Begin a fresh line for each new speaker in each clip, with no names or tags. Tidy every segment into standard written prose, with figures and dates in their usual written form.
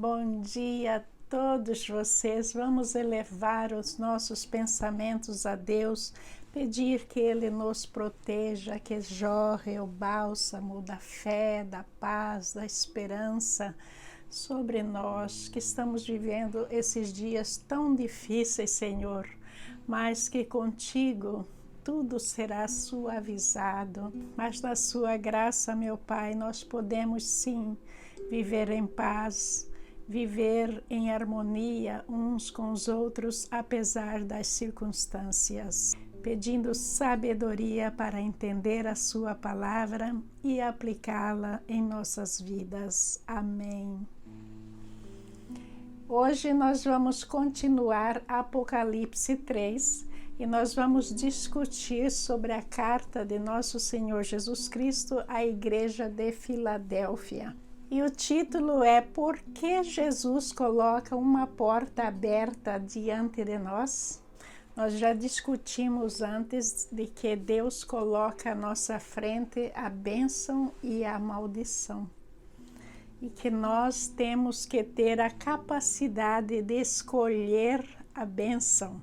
bom dia a todos vocês. Vamos elevar os nossos pensamentos a Deus, pedir que Ele nos proteja, que jorre o bálsamo da fé, da paz, da esperança sobre nós que estamos vivendo esses dias tão difíceis, Senhor, mas que contigo tudo será suavizado, mas na sua graça, meu Pai, nós podemos sim viver em paz, viver em harmonia uns com os outros, apesar das circunstâncias, pedindo sabedoria para entender a sua palavra e aplicá-la em nossas vidas. Amém. Hoje nós vamos continuar Apocalipse 3 e nós vamos discutir sobre a carta de nosso Senhor Jesus Cristo à Igreja de Filadélfia. E o título é Por que Jesus coloca uma porta aberta diante de nós? Nós já discutimos antes de que Deus coloca à nossa frente a bênção e a maldição. E que nós temos que ter a capacidade de escolher a bênção,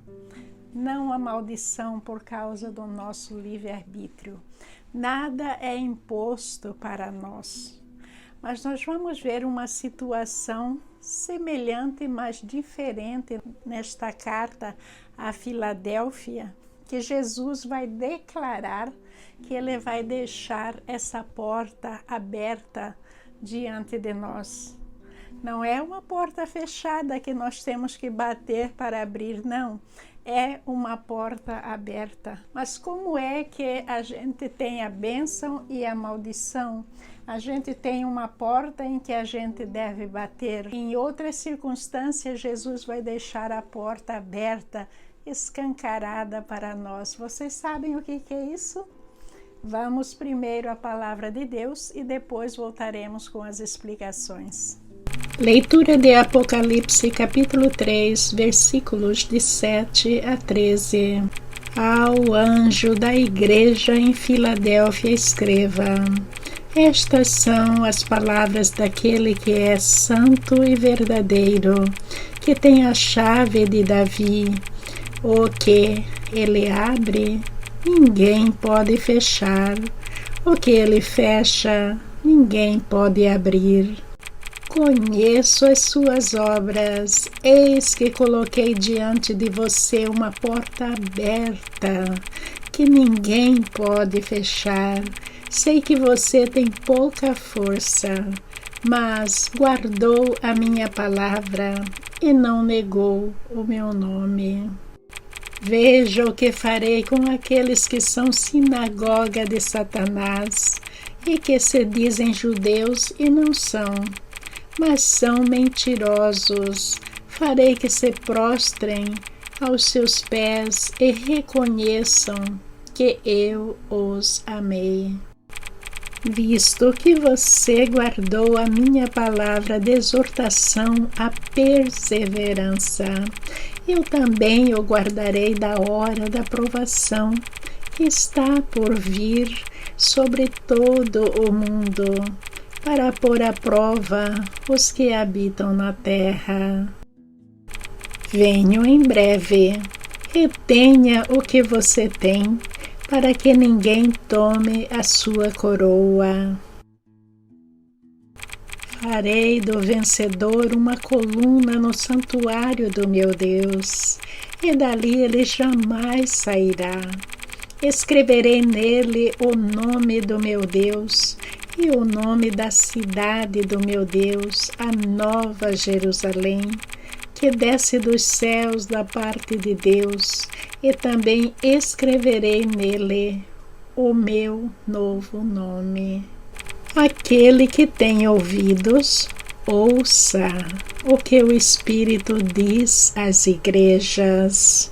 não a maldição por causa do nosso livre-arbítrio. Nada é imposto para nós. Mas nós vamos ver uma situação semelhante, mas diferente nesta carta à Filadélfia, que Jesus vai declarar que Ele vai deixar essa porta aberta diante de nós. Não é uma porta fechada que nós temos que bater para abrir, não. É uma porta aberta. Mas como é que a gente tem a bênção e a maldição? A gente tem uma porta em que a gente deve bater. Em outras circunstâncias, Jesus vai deixar a porta aberta, escancarada para nós. Vocês sabem o que é isso? Vamos primeiro à palavra de Deus e depois voltaremos com as explicações. Leitura de Apocalipse, capítulo 3, versículos de 7 a 13. Ao anjo da igreja em Filadélfia escreva: Estas são as palavras daquele que é santo e verdadeiro, que tem a chave de Davi. O que ele abre, ninguém pode fechar. O que ele fecha, ninguém pode abrir. Conheço as suas obras, eis que coloquei diante de você uma porta aberta, que ninguém pode fechar. Sei que você tem pouca força, mas guardou a minha palavra e não negou o meu nome. Veja o que farei com aqueles que são sinagoga de Satanás e que se dizem judeus e não são, mas são mentirosos. Farei que se prostrem aos seus pés e reconheçam que eu os amei. Visto que você guardou a minha palavra de exortação à perseverança, eu também o guardarei da hora da provação que está por vir sobre todo o mundo, para pôr à prova os que habitam na terra. Venho em breve. Retenha o que você tem, para que ninguém tome a sua coroa. Farei do vencedor uma coluna no santuário do meu Deus, e dali ele jamais sairá. Escreverei nele o nome do meu Deus e o nome da cidade do meu Deus, a Nova Jerusalém, que desce dos céus da parte de Deus, e também escreverei nele o meu novo nome. Aquele que tem ouvidos, ouça o que o Espírito diz às igrejas.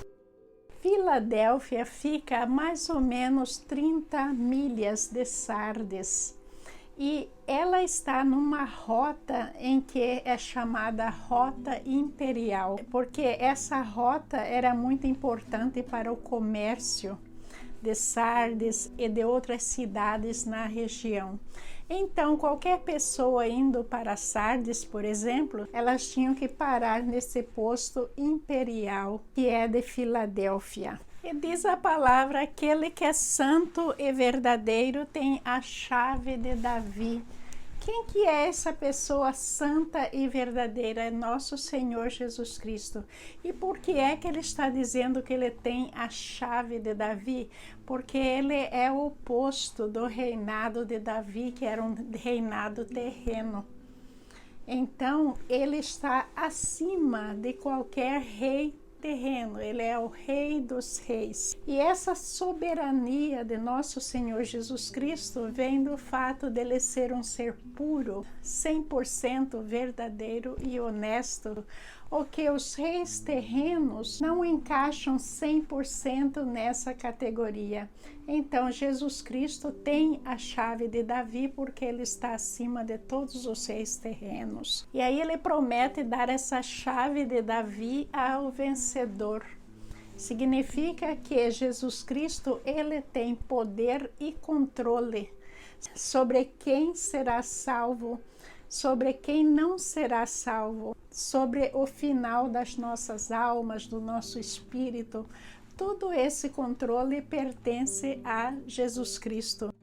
Filadélfia fica a mais ou menos 30 milhas de Sardes e ela está numa rota em que é chamada Rota Imperial, porque essa rota era muito importante para o comércio de Sardes e de outras cidades na região. Então, qualquer pessoa indo para Sardes, por exemplo, elas tinham que parar nesse posto imperial, que é de Filadélfia. E diz a palavra: aquele que é santo e verdadeiro tem a chave de Davi. Quem que é essa pessoa santa e verdadeira? É nosso Senhor Jesus Cristo. E por que é que ele está dizendo que ele tem a chave de Davi? Porque ele é o oposto do reinado de Davi, que era um reinado terreno. Então, ele está acima de qualquer rei terreno, ele é o Rei dos Reis. E essa soberania de nosso Senhor Jesus Cristo vem do fato dele ser um ser puro, 100% verdadeiro e honesto, o que os reis terrenos não encaixam 100% nessa categoria. Então, Jesus Cristo tem a chave de Davi porque ele está acima de todos os reis terrenos. E aí ele promete dar essa chave de Davi ao vencedor. Significa que Jesus Cristo, ele tem poder e controle sobre quem será salvo, sobre quem não será salvo, sobre o final das nossas almas, do nosso espírito. Todo esse controle pertence a Jesus Cristo.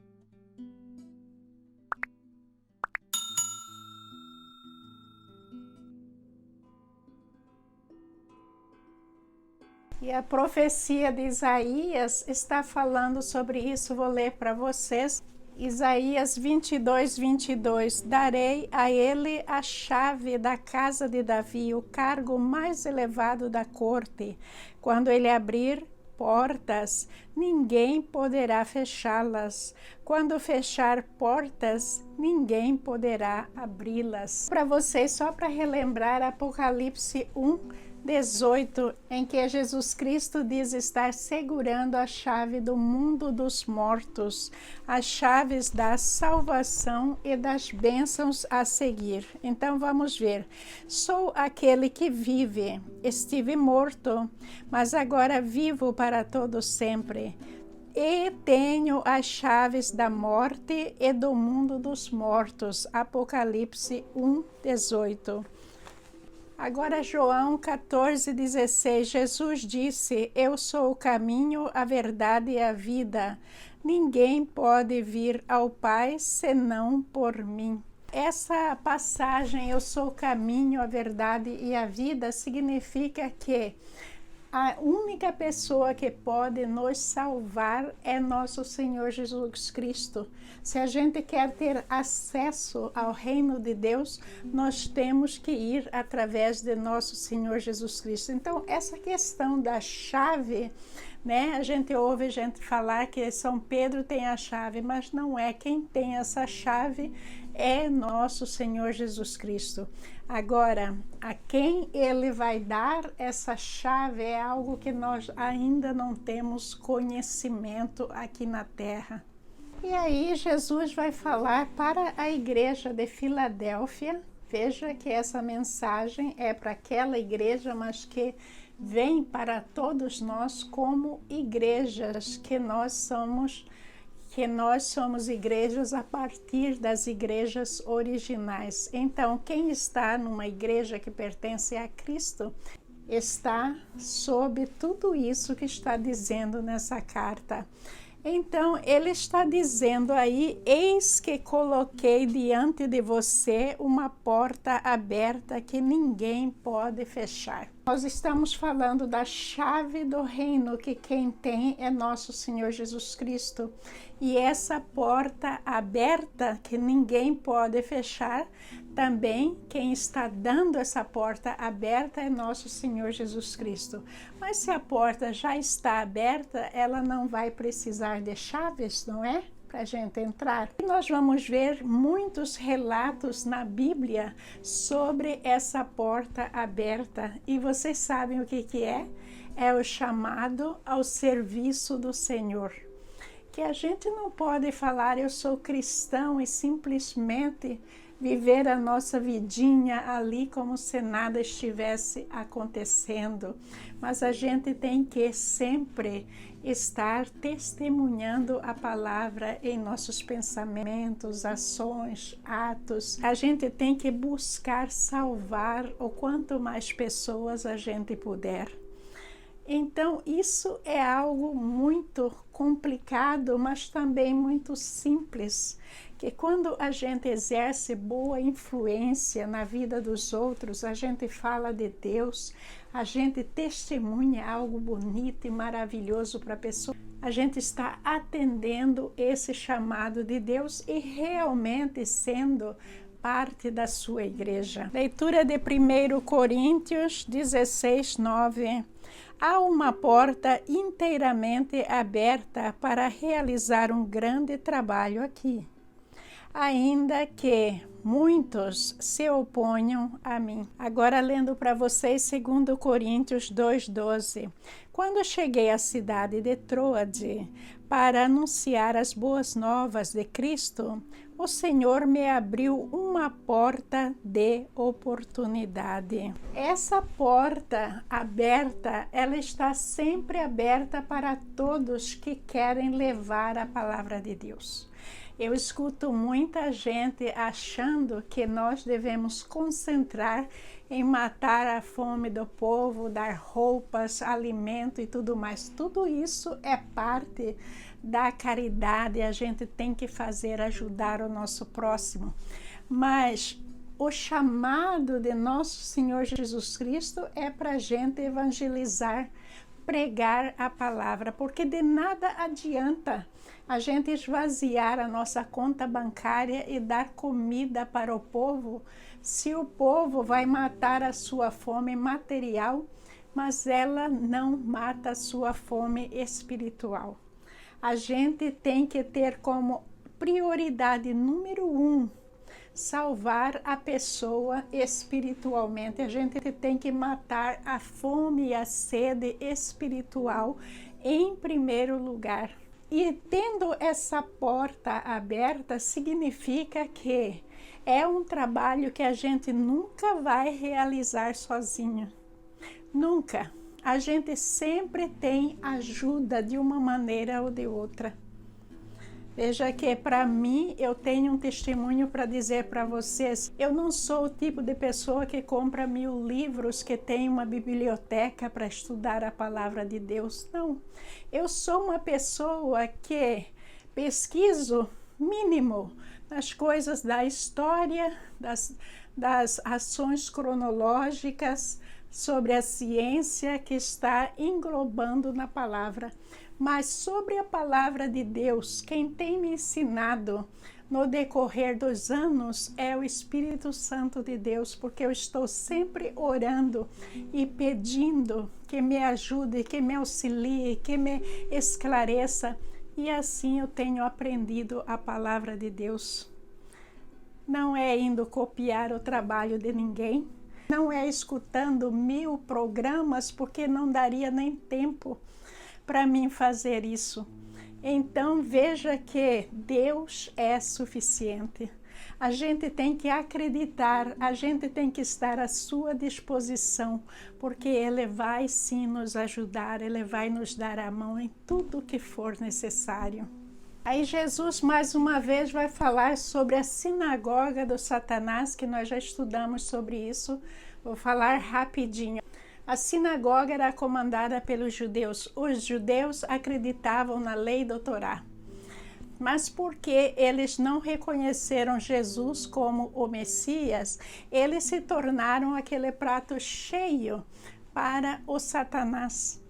E a profecia de Isaías está falando sobre isso. Vou ler para vocês. Isaías 22:22. Darei a ele a chave da casa de Davi, o cargo mais elevado da corte. Quando ele abrir portas, ninguém poderá fechá-las. Quando fechar portas, ninguém poderá abri-las. Para vocês, só para relembrar, Apocalipse 1:18, em que Jesus Cristo diz estar segurando a chave do mundo dos mortos, as chaves da salvação e das bênçãos a seguir. Então vamos ver. Sou aquele que vive, estive morto, mas agora vivo para todo sempre. E tenho as chaves da morte e do mundo dos mortos. Apocalipse 1:18. Agora João 14:16, Jesus disse: eu sou o caminho, a verdade e a vida. Ninguém pode vir ao Pai senão por mim. Essa passagem, eu sou o caminho, a verdade e a vida, significa que a única pessoa que pode nos salvar é nosso Senhor Jesus Cristo. Se a gente quer ter acesso ao reino de Deus, nós temos que ir através de nosso Senhor Jesus Cristo. Então, essa questão da chave, né? A gente ouve gente falar que São Pedro tem a chave, mas não é. Quem tem essa chave é nosso Senhor Jesus Cristo. Agora, a quem ele vai dar essa chave é algo que nós ainda não temos conhecimento aqui na terra. E aí Jesus vai falar para a igreja de Filadélfia. Veja que essa mensagem é para aquela igreja, mas que vem para todos nós como igrejas, que nós somos igrejas a partir das igrejas originais. Então, quem está numa igreja que pertence a Cristo está sob tudo isso que está dizendo nessa carta. Então, ele está dizendo aí: eis que coloquei diante de você uma porta aberta que ninguém pode fechar. Nós estamos falando da chave do reino, que quem tem é nosso Senhor Jesus Cristo. E essa porta aberta, que ninguém pode fechar, também quem está dando essa porta aberta é nosso Senhor Jesus Cristo. Mas se a porta já está aberta, ela não vai precisar de chaves, não é? Para a gente entrar. E nós vamos ver muitos relatos na Bíblia sobre essa porta aberta. E vocês sabem o que é? É o chamado ao serviço do Senhor. Que a gente não pode falar: eu sou cristão, e simplesmente viver a nossa vidinha ali como se nada estivesse acontecendo. Mas a gente tem que sempre estar testemunhando a palavra em nossos pensamentos, ações, atos. A gente tem que buscar salvar o quanto mais pessoas a gente puder. Então, isso é algo muito complicado, mas também muito simples, que quando a gente exerce boa influência na vida dos outros, a gente fala de Deus, a gente testemunha algo bonito e maravilhoso para a pessoa, a gente está atendendo esse chamado de Deus e realmente sendo parte da sua igreja. Leitura de 1 Coríntios 16, 9. Há uma porta inteiramente aberta para realizar um grande trabalho aqui, ainda que muitos se oponham a mim. Agora lendo para vocês 2 Coríntios 2:12. Quando cheguei à cidade de Troade para anunciar as boas novas de Cristo, o Senhor me abriu uma porta de oportunidade. Essa porta aberta, ela está sempre aberta para todos que querem levar a palavra de Deus. Eu escuto muita gente achando que nós devemos concentrar em matar a fome do povo, dar roupas, alimento e tudo mais. Tudo isso é parte da caridade, a gente tem que fazer, ajudar o nosso próximo. Mas o chamado de nosso Senhor Jesus Cristo é para a gente evangelizar, pregar a palavra, porque de nada adianta a gente esvaziar a nossa conta bancária e dar comida para o povo, se o povo vai matar a sua fome material, mas ela não mata a sua fome espiritual. A gente tem que ter como prioridade número 1 salvar a pessoa espiritualmente. A gente tem que matar a fome e a sede espiritual em primeiro lugar. E tendo essa porta aberta, significa que é um trabalho que a gente nunca vai realizar sozinho. Nunca. A gente sempre tem ajuda de uma maneira ou de outra. Veja que para mim, eu tenho um testemunho para dizer para vocês. Eu não sou o tipo de pessoa que compra 1000 livros, que tem uma biblioteca para estudar a palavra de Deus. Não. Eu sou uma pessoa que pesquiso mínimo nas coisas da história, das ações cronológicas, sobre a ciência que está englobando na palavra. Mas sobre a palavra de Deus, quem tem me ensinado no decorrer dos anos é o Espírito Santo de Deus, porque eu estou sempre orando e pedindo que me ajude, que me auxilie, que me esclareça. E assim eu tenho aprendido a palavra de Deus. Não é indo copiar o trabalho de ninguém, não é escutando 1000 programas, porque não daria nem tempo para mim fazer isso. Então veja que Deus é suficiente. A gente tem que acreditar, a gente tem que estar à sua disposição, porque Ele vai sim nos ajudar, Ele vai nos dar a mão em tudo que for necessário. Aí Jesus mais uma vez vai falar sobre a sinagoga do Satanás, que nós já estudamos sobre isso. Vou falar rapidinho. A sinagoga era comandada pelos judeus. Os judeus acreditavam na lei do Torá. Mas porque eles não reconheceram Jesus como o Messias, eles se tornaram aquele prato cheio para o Satanás.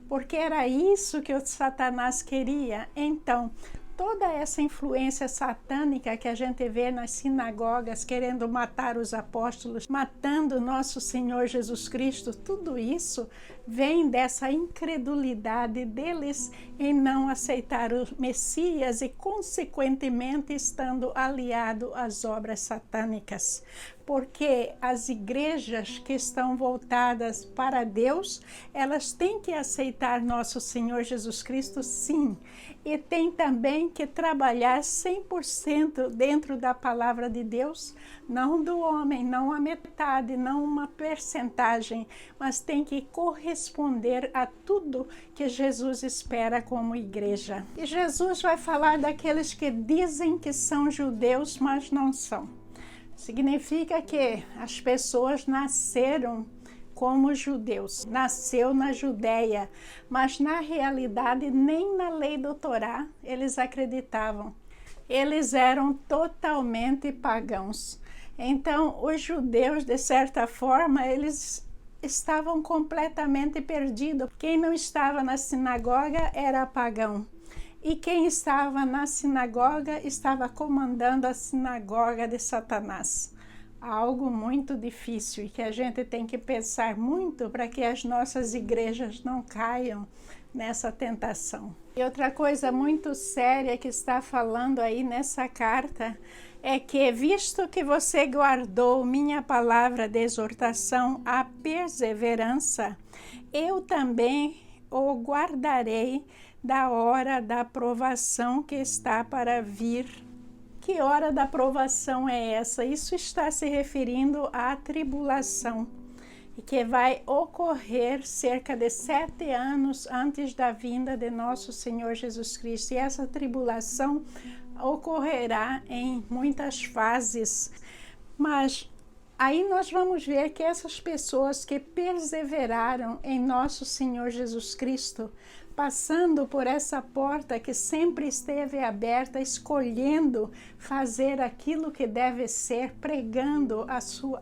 Porque era isso que o Satanás queria. Então, toda essa influência satânica que a gente vê nas sinagogas, querendo matar os apóstolos, matando nosso Senhor Jesus Cristo, tudo isso vem dessa incredulidade deles em não aceitar o Messias e, consequentemente, estando aliado às obras satânicas. porque as igrejas que estão voltadas para Deus, elas têm que aceitar nosso Senhor Jesus Cristo, sim, e tem também que trabalhar 100% dentro da palavra de Deus, não do homem, não a metade, não uma percentagem, mas tem que corresponder a tudo que Jesus espera como igreja. E Jesus vai falar daqueles que dizem que são judeus, mas não são. Significa que as pessoas nasceram como judeus, nasceu na Judéia, mas na realidade nem na lei do Torá eles acreditavam. Eles eram totalmente pagãos. Então, os judeus, de certa forma, eles estavam completamente perdidos. Quem não estava na sinagoga era pagão. E quem estava na sinagoga estava comandando a sinagoga de Satanás. Algo muito difícil e que a gente tem que pensar muito para que as nossas igrejas não caiam nessa tentação. E outra coisa muito séria que está falando aí nessa carta é que, visto que você guardou minha palavra de exortação à perseverança, eu também o guardarei da hora da provação que está para vir. Que hora da provação é essa? Isso está se referindo à tribulação, que vai ocorrer cerca de 7 anos antes da vinda de nosso Senhor Jesus Cristo. E essa tribulação ocorrerá em muitas fases, mas aí nós vamos ver que essas pessoas que perseveraram em nosso Senhor Jesus Cristo, passando por essa porta que sempre esteve aberta, escolhendo fazer aquilo que deve ser, pregando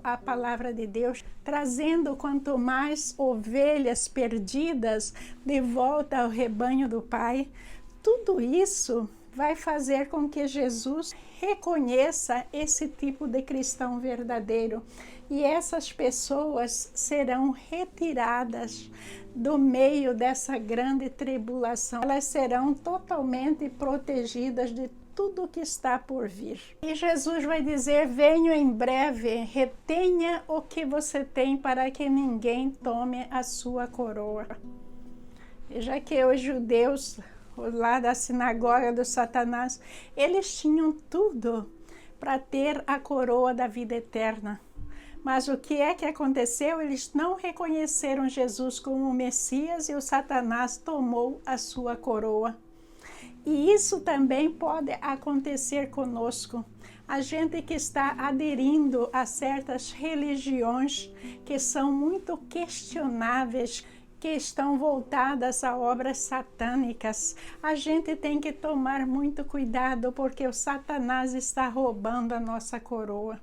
a palavra de Deus, trazendo quanto mais ovelhas perdidas de volta ao rebanho do Pai, tudo isso vai fazer com que Jesus reconheça esse tipo de cristão verdadeiro. E essas pessoas serão retiradas do meio dessa grande tribulação. Elas serão totalmente protegidas de tudo que está por vir. E Jesus vai dizer: venho em breve, retenha o que você tem para que ninguém tome a sua coroa. Já que os judeus lá da sinagoga do Satanás, eles tinham tudo para ter a coroa da vida eterna. Mas o que é que aconteceu? Eles não reconheceram Jesus como o Messias e o Satanás tomou a sua coroa. E isso também pode acontecer conosco. A gente que está aderindo a certas religiões que são muito questionáveis, que estão voltadas a obras satânicas, a gente tem que tomar muito cuidado, porque o Satanás está roubando a nossa coroa.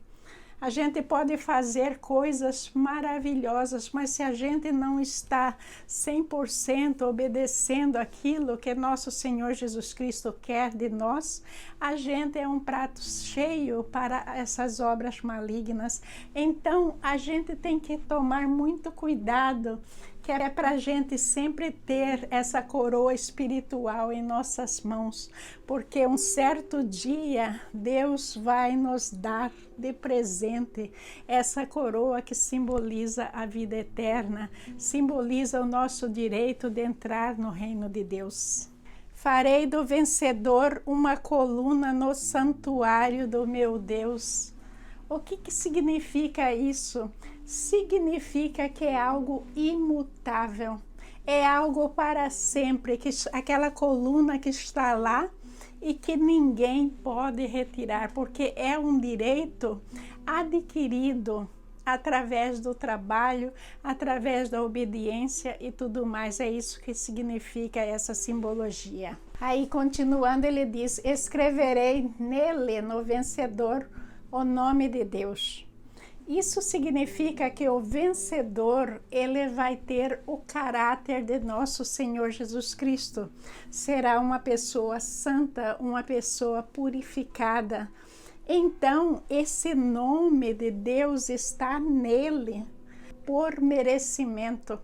A gente pode fazer coisas maravilhosas, mas se a gente não está 100% obedecendo aquilo que nosso Senhor Jesus Cristo quer de nós, a gente é um prato cheio para essas obras malignas. Então, a gente tem que tomar muito cuidado, que é para a gente sempre ter essa coroa espiritual em nossas mãos, porque um certo dia Deus vai nos dar de presente essa coroa que simboliza a vida eterna, simboliza o nosso direito de entrar no reino de Deus. Farei do vencedor uma coluna no santuário do meu Deus. O que significa isso? Significa que é algo imutável, é algo para sempre, que aquela coluna que está lá e que ninguém pode retirar, porque é um direito adquirido através do trabalho, através da obediência e tudo mais. É isso que significa essa simbologia. Aí, continuando, ele diz: escreverei nele, no vencedor, o nome de Deus. Isso significa que o vencedor, ele vai ter o caráter de nosso Senhor Jesus Cristo. Será uma pessoa santa, uma pessoa purificada. Então, esse nome de Deus está nele por merecimento.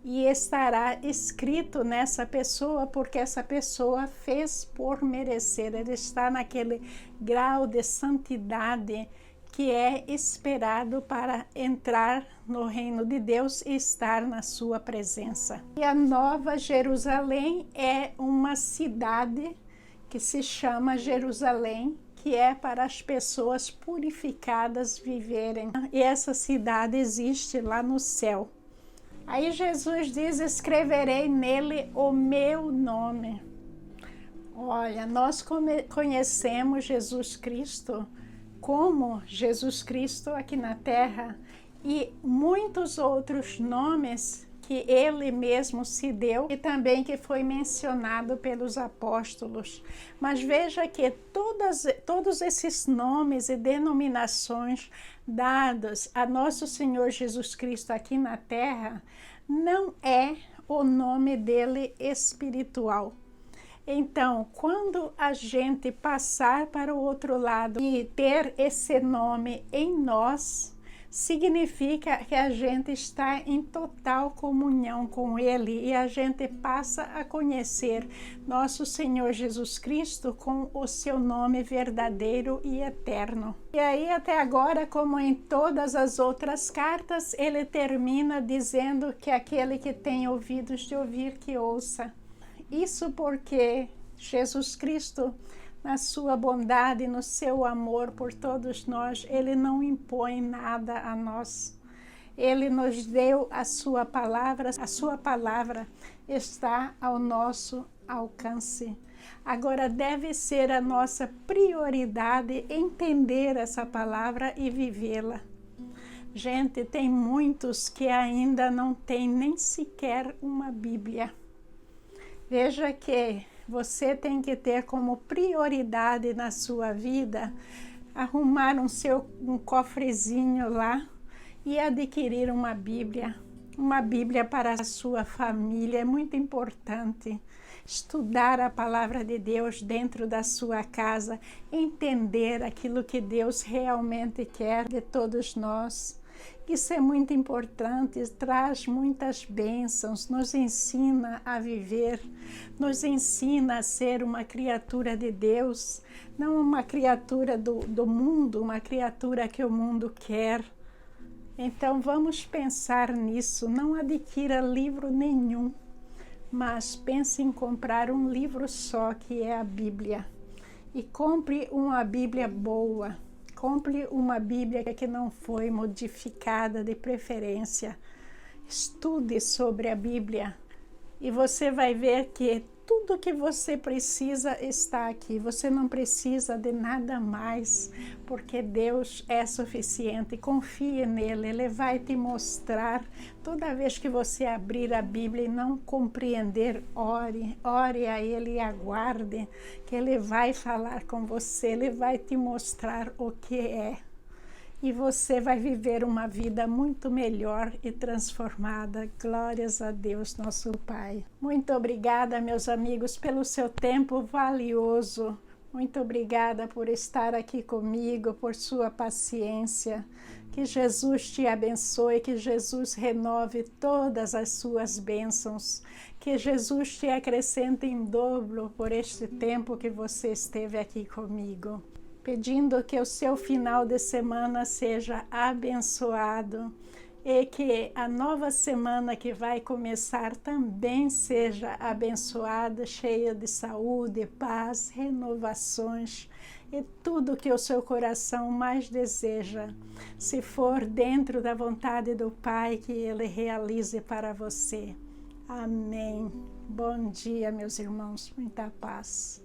E estará escrito nessa pessoa, porque essa pessoa fez por merecer. Ele está naquele grau de santidade que é esperado para entrar no reino de Deus e estar na sua presença. E a Nova Jerusalém é uma cidade que se chama Jerusalém, que é para as pessoas purificadas viverem. E essa cidade existe lá no céu. Aí Jesus diz: escreverei nele o meu nome. Olha, nós conhecemos Jesus Cristo como Jesus Cristo aqui na terra e muitos outros nomes que ele mesmo se deu e também que foi mencionado pelos apóstolos. Mas veja que todos esses nomes e denominações dados a nosso Senhor Jesus Cristo aqui na terra não é o nome dele espiritual. Então, quando a gente passar para o outro lado e ter esse nome em nós, significa que a gente está em total comunhão com Ele e a gente passa a conhecer nosso Senhor Jesus Cristo com o seu nome verdadeiro e eterno. E aí, até agora, como em todas as outras cartas, ele termina dizendo que aquele que tem ouvidos de ouvir, que ouça. Isso porque Jesus Cristo, na sua bondade, no seu amor por todos nós, ele não impõe nada a nós. Ele nos deu a sua palavra está ao nosso alcance. Agora deve ser a nossa prioridade entender essa palavra e vivê-la. Gente, tem muitos que ainda não têm nem sequer uma Bíblia. Veja que você tem que ter como prioridade na sua vida arrumar um cofrezinho lá e adquirir uma Bíblia para a sua família. É muito importante estudar a palavra de Deus dentro da sua casa, entender aquilo que Deus realmente quer de todos nós. Isso é muito importante, traz muitas bênçãos, nos ensina a viver, nos ensina a ser uma criatura de Deus, não uma criatura do mundo, uma criatura que o mundo quer. Então vamos pensar nisso, não adquira livro nenhum, mas pense em comprar um livro só, que é a Bíblia. E compre uma Bíblia boa. Compre uma Bíblia que não foi modificada, de preferência. Estude sobre a Bíblia e você vai ver que tudo que você precisa está aqui. Você não precisa de nada mais, porque Deus é suficiente. Confie nele, ele vai te mostrar. Toda vez que você abrir a Bíblia e não compreender, ore a ele e aguarde, que ele vai falar com você, ele vai te mostrar o que é. E você vai viver uma vida muito melhor e transformada. Glórias a Deus, nosso Pai. Muito obrigada, meus amigos, pelo seu tempo valioso. Muito obrigada por estar aqui comigo, por sua paciência. Que Jesus te abençoe, que Jesus renove todas as suas bênçãos. Que Jesus te acrescente em dobro por este tempo que você esteve aqui comigo. Pedindo que o seu final de semana seja abençoado e que a nova semana que vai começar também seja abençoada, cheia de saúde, paz, renovações e tudo que o seu coração mais deseja. Se for dentro da vontade do Pai, que Ele realize para você. Amém. Bom dia, meus irmãos. Muita paz.